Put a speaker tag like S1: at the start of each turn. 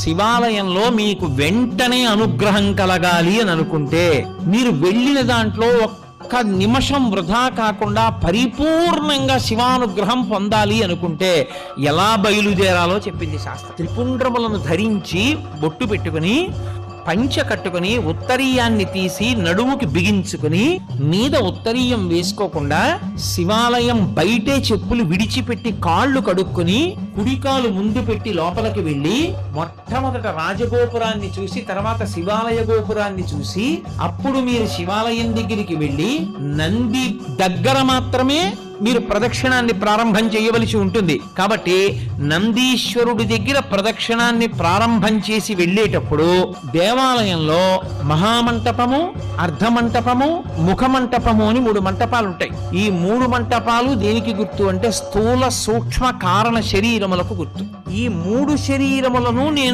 S1: శివాలయంలో మీకు వెంటనే అనుగ్రహం కలగాలి అని అనుకుంటే మీరు వెళ్ళిన దాంట్లో ఒక్క నిమిషం వృధా కాకుండా పరిపూర్ణంగా శివానుగ్రహం పొందాలి అనుకుంటే ఎలా బయలుదేరాలో చెప్పింది శాస్త్రం. త్రిపుండ్రములను ధరించి బొట్టు పెట్టుకుని పంచ కట్టుకుని ఉత్తరీయాన్ని తీసి నడుముకి బిగించుకుని మీద ఉత్తరీయం వేసుకోకుండా శివాలయం బయటే చెప్పులు విడిచిపెట్టి కాళ్ళు కడుక్కుని కుడికాలు ముందు పెట్టి లోపలికి వెళ్ళి మొట్టమొదట రాజగోపురాన్ని చూసి తర్వాత శివాలయ గోపురాన్ని చూసి అప్పుడు మీరు శివాలయం దగ్గరికి వెళ్ళి నంది దగ్గర మాత్రమే మీరు ప్రదక్షిణాన్ని ప్రారంభం చేయవలసి ఉంటుంది. కాబట్టి నందీశ్వరుడి దగ్గర ప్రదక్షిణాన్ని ప్రారంభం చేసి వెళ్ళేటప్పుడు దేవాలయంలో మహామంటపము, అర్ధమంటపము, ముఖమంటపము అని 3 మంటపాలు ఉంటాయి. ఈ 3 మంటపాలు దేనికి గుర్తు అంటే స్థూల సూక్ష్మ కారణ శరీరములకు గుర్తు. ఈ 3 శరీరములను నేను